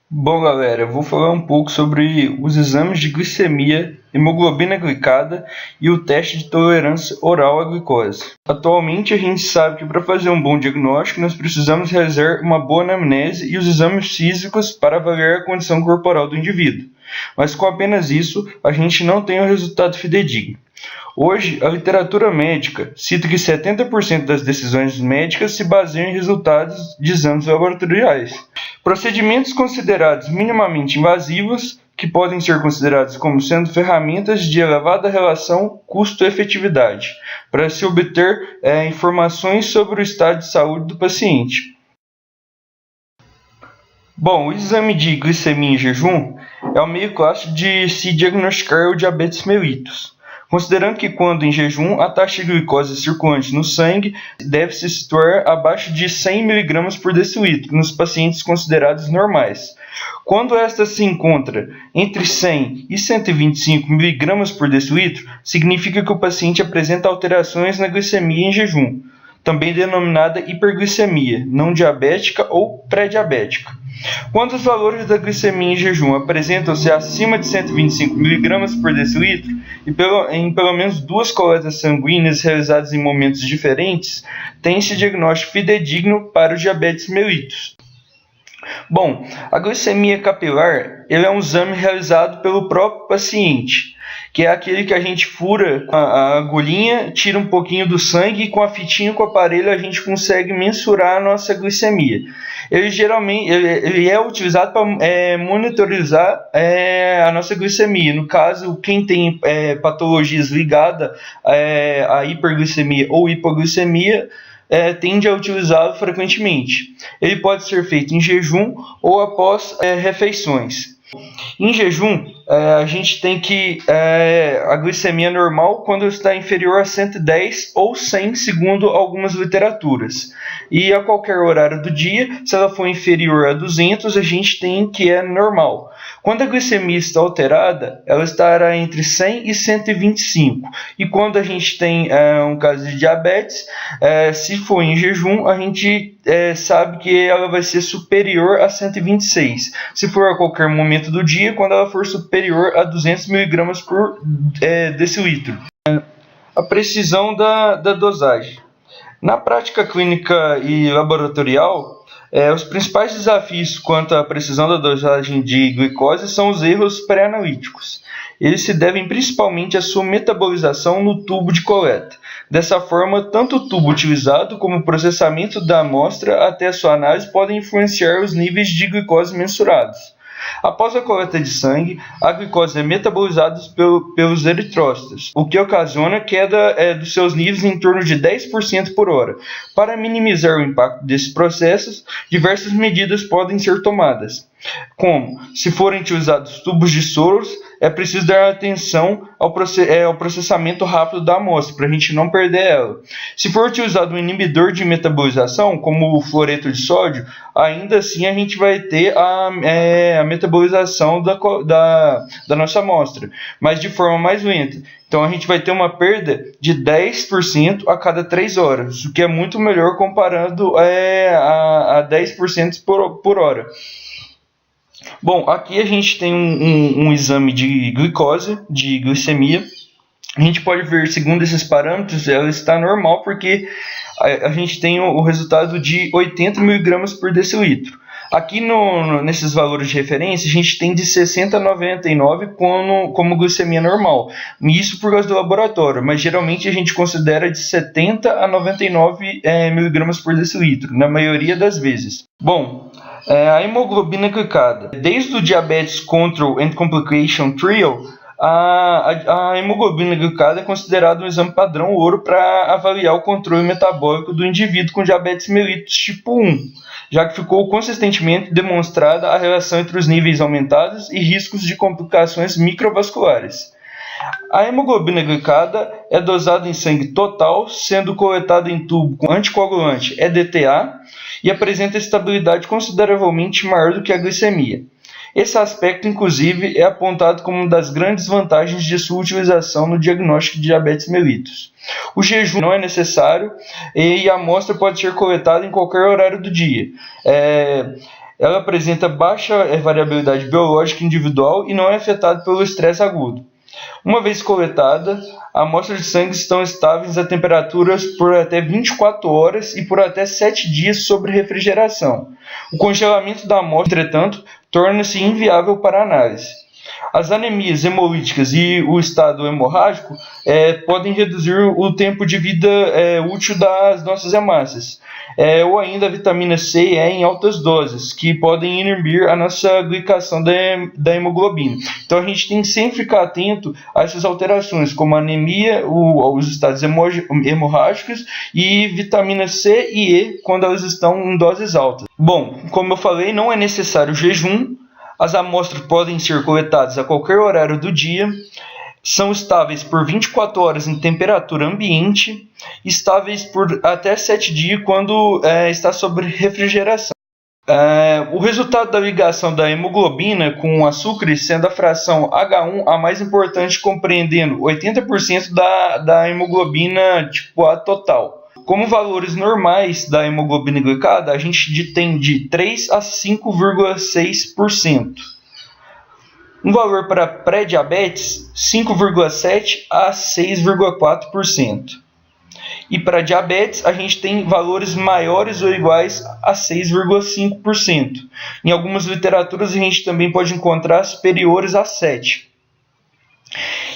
Bom, galera, eu vou falar um pouco sobre os exames de glicemia, hemoglobina glicada e o teste de tolerância oral à glicose. Atualmente, a gente sabe que para fazer um bom diagnóstico, nós precisamos realizar uma boa anamnese e os exames físicos para avaliar a condição corporal do indivíduo. Mas com apenas isso, a gente não tem um resultado fidedigno. Hoje, a literatura médica cita que 70% das decisões médicas se baseiam em resultados de exames laboratoriais. Procedimentos considerados minimamente invasivos, que podem ser considerados como sendo ferramentas de elevada relação custo-efetividade, para se obter informações sobre o estado de saúde do paciente. Bom, o exame de glicemia em jejum é o meio clássico de se diagnosticar o diabetes mellitus. Considerando que quando em jejum a taxa de glicose circulante no sangue deve se situar abaixo de 100 mg por decilitro nos pacientes considerados normais. Quando esta se encontra entre 100 e 125 mg por decilitro, significa que o paciente apresenta alterações na glicemia em jejum, também denominada hiperglicemia, não diabética ou pré-diabética. Quando os valores da glicemia em jejum apresentam-se acima de 125 mg por decilitro e em pelo menos duas coletas sanguíneas realizadas em momentos diferentes, tem-se diagnóstico fidedigno para o diabetes mellitus. Bom, a glicemia capilar é um exame realizado pelo próprio paciente, que é aquele que a gente fura com a agulhinha, tira um pouquinho do sangue e com a fitinha com o aparelho a gente consegue mensurar a nossa glicemia. Ele geralmente é utilizado para monitorizar a nossa glicemia. No caso, quem tem patologias ligadas à hiperglicemia ou hipoglicemia, tende a utilizá-lo frequentemente. Ele pode ser feito em jejum ou após refeições. Em jejum, a gente tem que a glicemia normal quando está inferior a 110 ou 100, segundo algumas literaturas. E a qualquer horário do dia, se ela for inferior a 200, a gente tem que é normal. Quando a glicemia está alterada, ela estará entre 100 e 125. E quando a gente tem um caso de diabetes, se for em jejum, a gente sabe que ela vai ser superior a 126. Se for a qualquer momento do dia, quando ela for superior a 200 mg por decilitro. A precisão da dosagem. Na prática clínica e laboratorial, os principais desafios quanto à precisão da dosagem de glicose são os erros pré-analíticos. Eles se devem principalmente à sua metabolização no tubo de coleta. Dessa forma, tanto o tubo utilizado como o processamento da amostra até a sua análise podem influenciar os níveis de glicose mensurados. Após a coleta de sangue, a glicose é metabolizada pelos eritrócitos, o que ocasiona queda dos seus níveis em torno de 10% por hora. Para minimizar o impacto desses processos, diversas medidas podem ser tomadas, como, se forem utilizados tubos de soros, é preciso dar atenção ao processamento rápido da amostra, para a gente não perder ela. Se for utilizado um inibidor de metabolização, como o fluoreto de sódio, ainda assim a gente vai ter a metabolização da nossa amostra, mas de forma mais lenta. Então a gente vai ter uma perda de 10% a cada 3 horas, o que é muito melhor comparando a 10% por hora. Bom, aqui a gente tem um exame de glicose, de glicemia. A gente pode ver, segundo esses parâmetros, ela está normal porque a gente tem o resultado de 80 mg por decilitro. Aqui nesses valores de referência, a gente tem de 60 a 99 como glicemia normal. Isso por causa do laboratório, mas geralmente a gente considera de 70 a 99 mg por decilitro, na maioria das vezes. Bom, a hemoglobina glicada. Desde o Diabetes Control and Complication Trial, a hemoglobina glicada é considerada um exame padrão ouro para avaliar o controle metabólico do indivíduo com diabetes mellitus tipo 1, já que ficou consistentemente demonstrada a relação entre os níveis aumentados e riscos de complicações microvasculares. A hemoglobina glicada é dosada em sangue total, sendo coletada em tubo com anticoagulante EDTA e apresenta estabilidade consideravelmente maior do que a glicemia. Esse aspecto, inclusive, é apontado como uma das grandes vantagens de sua utilização no diagnóstico de diabetes mellitus. O jejum não é necessário e a amostra pode ser coletada em qualquer horário do dia. ela apresenta baixa variabilidade biológica individual e não é afetada pelo estresse agudo. Uma vez coletada, a amostra de sangue estão estáveis a temperaturas por até 24 horas e por até 7 dias sob refrigeração. O congelamento da amostra, entretanto, torna-se inviável para análise. As anemias hemolíticas e o estado hemorrágico podem reduzir o tempo de vida útil das nossas hemácias, ou ainda a vitamina C e E em altas doses, que podem inibir a nossa glicação da hemoglobina. Então a gente tem que sempre ficar atento a essas alterações, como a anemia, os estados hemorrágicos e vitamina C e E quando elas estão em doses altas. Bom, como eu falei, não é necessário jejum. As amostras podem ser coletadas a qualquer horário do dia, são estáveis por 24 horas em temperatura ambiente, estáveis por até 7 dias quando está sob refrigeração. O resultado da ligação da hemoglobina com o açúcar, sendo a fração H1 a mais importante, compreendendo 80% da hemoglobina tipo A total. Como valores normais da hemoglobina glicada, a gente tem de 3 a 5,6%. Um valor para pré-diabetes, 5,7 a 6,4%. E para diabetes, a gente tem valores maiores ou iguais a 6,5%. Em algumas literaturas, a gente também pode encontrar superiores a 7%.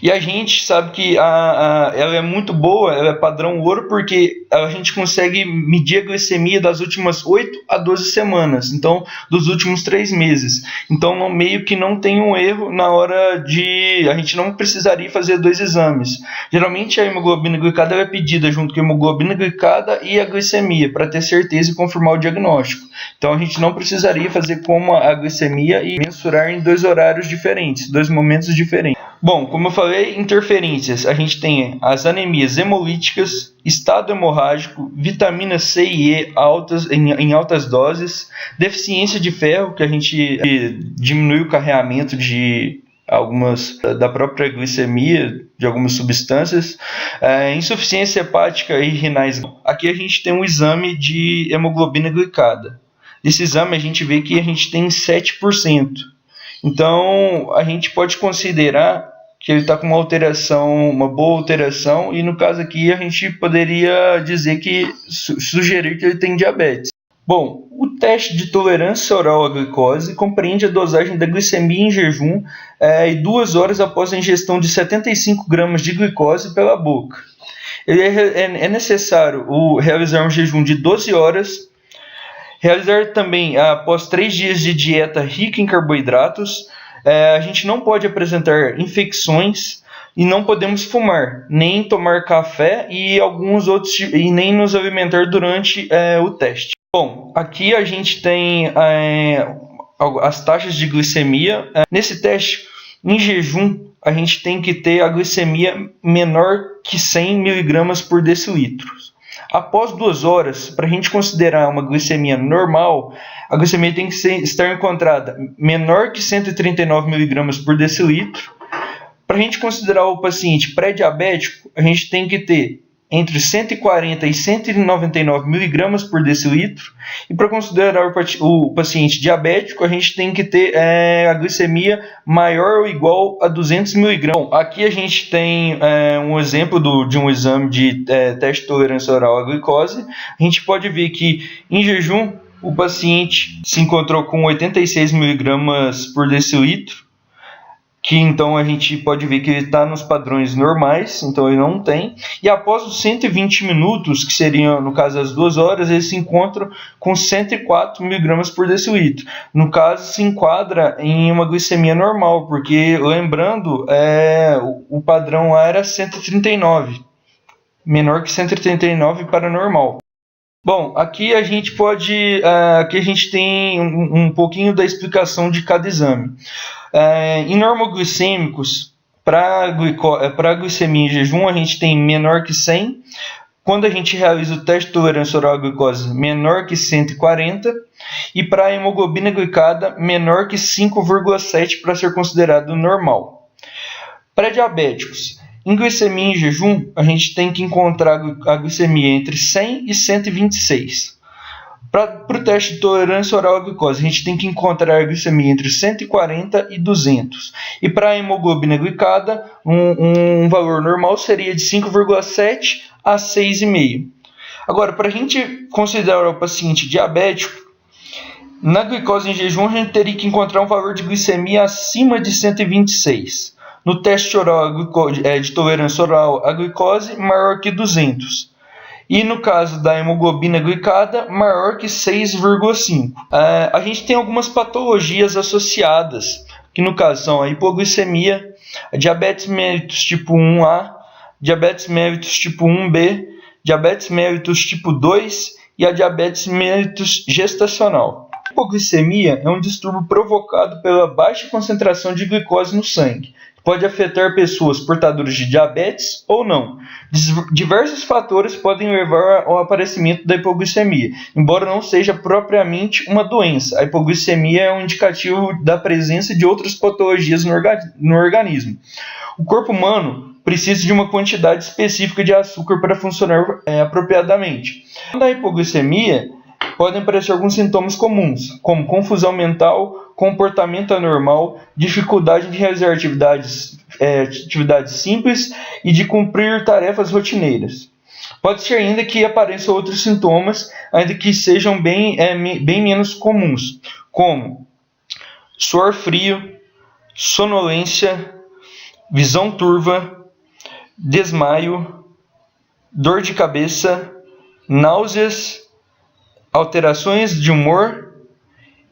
E a gente sabe que ela é muito boa, ela é padrão ouro, porque a gente consegue medir a glicemia das últimas 8 a 12 semanas, então dos últimos 3 meses. Então meio que não tem um erro na hora de... A gente não precisaria fazer 2 exames. Geralmente a hemoglobina glicada é pedida junto com a hemoglobina glicada e a glicemia, para ter certeza e confirmar o diagnóstico. Então a gente não precisaria fazer como a glicemia e mensurar em 2 horários diferentes, 2 momentos diferentes. Bom, como eu falei, interferências. A gente tem as anemias hemolíticas, estado hemorrágico, vitamina C e E em altas doses, deficiência de ferro, que a gente diminui o carreamento de da própria glicemia de algumas substâncias, insuficiência hepática e renais. Aqui a gente tem um exame de hemoglobina glicada. Nesse exame a gente vê que a gente tem 7%. Então, a gente pode considerar que ele está com uma boa alteração, e no caso aqui a gente poderia dizer sugerir que ele tem diabetes. Bom, o teste de tolerância oral à glicose compreende a dosagem da glicemia em jejum e 2 horas após a ingestão de 75 gramas de glicose pela boca. É necessário realizar um jejum de 12 horas. Realizar também, após 3 dias de dieta rica em carboidratos, a gente não pode apresentar infecções e não podemos fumar, nem tomar café e nem nos alimentar durante o teste. Bom, aqui a gente tem as taxas de glicemia. Nesse teste, em jejum, a gente tem que ter a glicemia menor que 100 mg por decilitro. Após 2 horas, para a gente considerar uma glicemia normal, a glicemia tem que estar encontrada menor que 139 mg por decilitro. Para a gente considerar o paciente pré-diabético, a gente tem que ter entre 140 e 199 mg por decilitro. E para considerar o paciente diabético, a gente tem que ter a glicemia maior ou igual a 200 mg. Bom, aqui a gente tem um exemplo de um exame de teste de tolerância oral à glicose. A gente pode ver que em jejum o paciente se encontrou com 86 mg por decilitro, que então a gente pode ver que ele está nos padrões normais, então ele não tem. E após os 120 minutos, que seriam, no caso, as 2 horas, ele se encontra com 104 mg por decilitro. No caso, se enquadra em uma glicemia normal, porque, lembrando, o padrão lá era 139, menor que 139 para normal. Bom, aqui a gente tem um pouquinho da explicação de cada exame. Em normoglicêmicos, para a glicemia em jejum, a gente tem menor que 100. Quando a gente realiza o teste de tolerância oral à glicose, menor que 140. E para a hemoglobina glicada, menor que 5,7 para ser considerado normal. Pré-diabéticos. Em glicemia em jejum, a gente tem que encontrar a glicemia entre 100 e 126. Para o teste de tolerância oral à glicose, a gente tem que encontrar a glicemia entre 140 e 200. E para a hemoglobina glicada, um valor normal seria de 5,7 a 6,5. Agora, para a gente considerar o paciente diabético, na glicose em jejum a gente teria que encontrar um valor de glicemia acima de 126. No teste oral de tolerância oral à glicose, maior que 200. E no caso da hemoglobina glicada, maior que 6,5. A gente tem algumas patologias associadas, que no caso são a hipoglicemia, a diabetes mellitus tipo 1A, diabetes mellitus tipo 1B, diabetes mellitus tipo 2 e a diabetes mellitus gestacional. A hipoglicemia é um distúrbio provocado pela baixa concentração de glicose no sangue. Pode afetar pessoas portadoras de diabetes ou não. Diversos fatores podem levar ao aparecimento da hipoglicemia, embora não seja propriamente uma doença. A hipoglicemia é um indicativo da presença de outras patologias no organismo. O corpo humano precisa de uma quantidade específica de açúcar para funcionar apropriadamente. Na hipoglicemia, podem aparecer alguns sintomas comuns, como confusão mental, comportamento anormal, dificuldade de realizar atividades simples e de cumprir tarefas rotineiras. Pode ser ainda que apareçam outros sintomas, ainda que sejam bem menos comuns, como suor frio, sonolência, visão turva, desmaio, dor de cabeça, náuseas, alterações de humor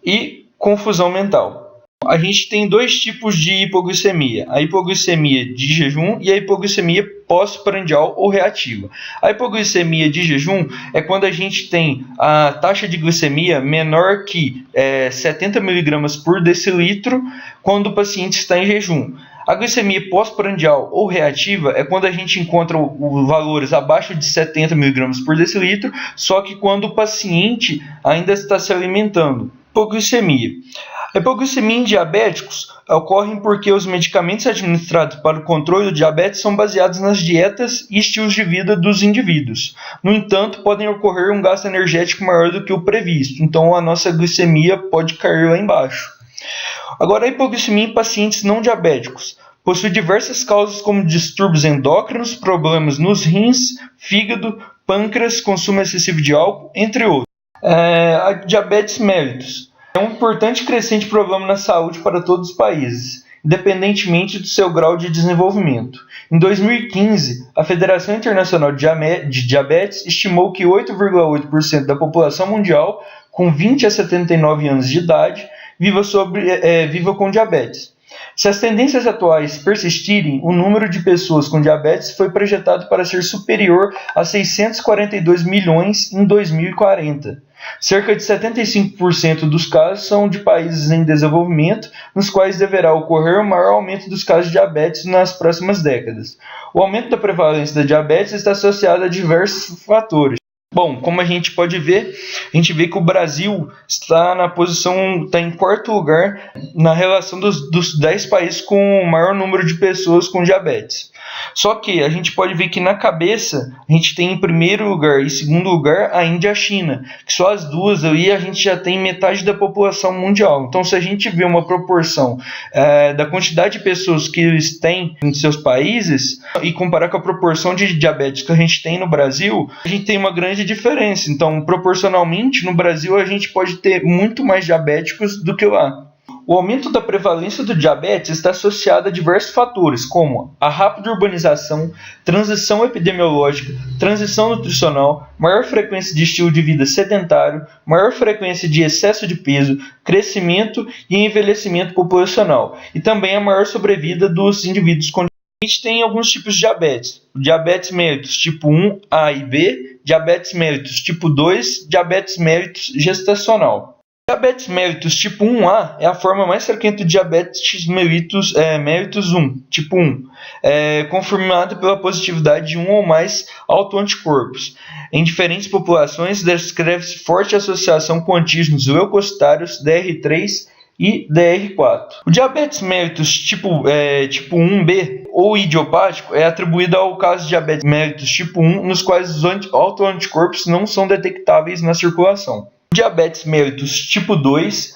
e confusão mental. A gente tem dois tipos de hipoglicemia: a hipoglicemia de jejum e a hipoglicemia pós-prandial ou reativa. A hipoglicemia de jejum é quando a gente tem a taxa de glicemia menor que 70 mg por decilitro quando o paciente está em jejum. A glicemia pós-prandial ou reativa é quando a gente encontra valores abaixo de 70 mg por decilitro, só que quando o paciente ainda está se alimentando. Hipoglicemia. A hipoglicemia em diabéticos ocorre porque os medicamentos administrados para o controle do diabetes são baseados nas dietas e estilos de vida dos indivíduos. No entanto, podem ocorrer um gasto energético maior do que o previsto, então a nossa glicemia pode cair lá embaixo. Agora, a hipoglicemia em pacientes não diabéticos possui diversas causas como distúrbios endócrinos, problemas nos rins, fígado, pâncreas, consumo excessivo de álcool, entre outros. A diabetes mellitus é um importante e crescente problema na saúde para todos os países, independentemente do seu grau de desenvolvimento. Em 2015, a Federação Internacional de Diabetes estimou que 8,8% da população mundial com 20 a 79 anos de idade viva com diabetes. Se as tendências atuais persistirem, o número de pessoas com diabetes foi projetado para ser superior a 642 milhões em 2040. Cerca de 75% dos casos são de países em desenvolvimento, nos quais deverá ocorrer o maior aumento dos casos de diabetes nas próximas décadas. O aumento da prevalência da diabetes está associado a diversos fatores. Bom, como a gente pode ver, a gente vê que o Brasil está em quarto lugar na relação dos 10 países com o maior número de pessoas com diabetes. Só que a gente pode ver que na cabeça a gente tem em primeiro lugar e segundo lugar a Índia e a China, que só as duas ali a gente já tem metade da população mundial. Então, se a gente vê uma proporção da quantidade de pessoas que eles têm em seus países e comparar com a proporção de diabetes que a gente tem no Brasil, a gente tem uma grande diferença. Então, proporcionalmente, no Brasil a gente pode ter muito mais diabéticos do que lá. O aumento da prevalência do diabetes está associado a diversos fatores, como a rápida urbanização, transição epidemiológica, transição nutricional, maior frequência de estilo de vida sedentário, maior frequência de excesso de peso, crescimento e envelhecimento populacional, e também a maior sobrevida dos indivíduos com diabetes. A gente tem alguns tipos de diabetes: diabetes mellitus tipo 1A e B, diabetes mellitus tipo 2, diabetes mellitus gestacional. Diabetes mellitus tipo 1A é a forma mais frequente do diabetes mellitus 1, tipo 1, confirmada pela positividade de um ou mais autoanticorpos. Em diferentes populações, descreve-se forte associação com antígenos leucocitários DR3 e DR4. O diabetes mellitus tipo 1B ou idiopático é atribuído ao caso de diabetes mellitus tipo 1, nos quais os autoanticorpos não são detectáveis na circulação. O diabetes mellitus tipo 2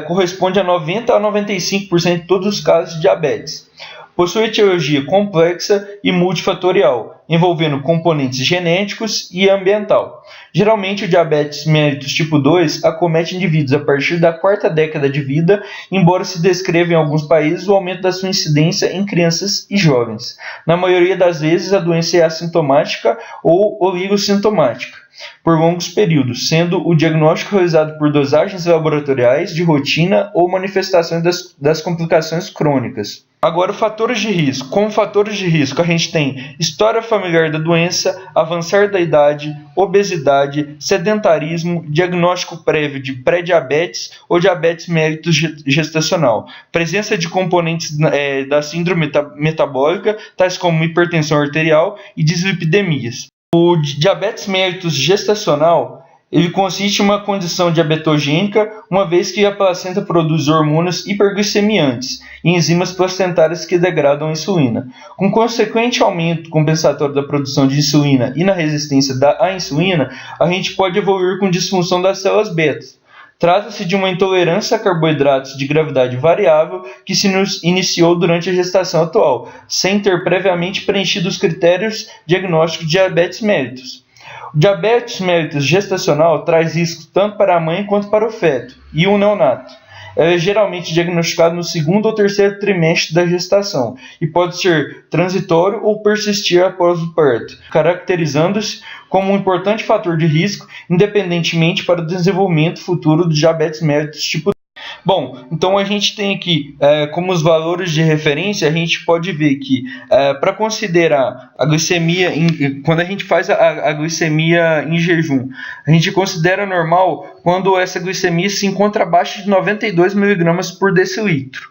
corresponde a 90 a 95% de todos os casos de diabetes. Possui etiologia complexa e multifatorial, envolvendo componentes genéticos e ambiental. Geralmente, o diabetes mellitus tipo 2 acomete indivíduos a partir da quarta década de vida, embora se descreva em alguns países o aumento da sua incidência em crianças e jovens. Na maioria das vezes, a doença é assintomática ou oligossintomática por longos períodos, sendo o diagnóstico realizado por dosagens laboratoriais de rotina ou manifestações das complicações crônicas. Agora, fatores de risco. Como fatores de risco, a gente tem história familiar da doença, avançar da idade, obesidade, sedentarismo, diagnóstico prévio de pré-diabetes ou diabetes mellitus gestacional, presença de componentes da síndrome metabólica, tais como hipertensão arterial e dislipidemias. O diabetes mellitus gestacional ele consiste em uma condição diabetogênica, uma vez que a placenta produz hormônios hiperglicemiantes e enzimas placentárias que degradam a insulina. Com consequente aumento compensatório da produção de insulina e na resistência à insulina, a gente pode evoluir com disfunção das células beta. Trata-se de uma intolerância a carboidratos de gravidade variável que se iniciou durante a gestação atual, sem ter previamente preenchido os critérios diagnósticos de diabetes mellitus. O diabetes mellitus gestacional traz riscos tanto para a mãe quanto para o feto e o neonato. Ela é geralmente diagnosticada no segundo ou terceiro trimestre da gestação e pode ser transitório ou persistir após o parto, caracterizando-se como um importante fator de risco, independentemente para o desenvolvimento futuro do diabetes mellitus tipo 2. Bom, então a gente tem aqui como os valores de referência, a gente pode ver que para considerar a glicemia, quando a gente faz a glicemia em jejum, a gente considera normal quando essa glicemia se encontra abaixo de 92 mg por decilitro.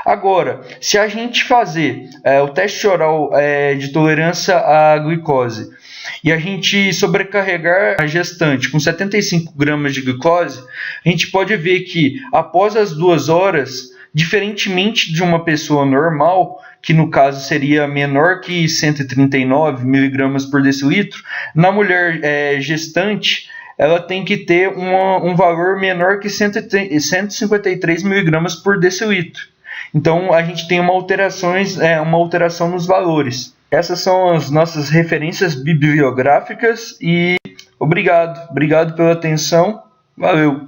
Agora, se a gente fazer o teste oral de tolerância à glicose e a gente sobrecarregar a gestante com 75 gramas de glicose, a gente pode ver que após as 2 horas, diferentemente de uma pessoa normal, que no caso seria menor que 139 mg por decilitro, na mulher gestante, ela tem que ter um valor menor que 153 mg por decilitro. Então, a gente tem uma alteração nos valores. Essas são as nossas referências bibliográficas e obrigado pela atenção. Valeu!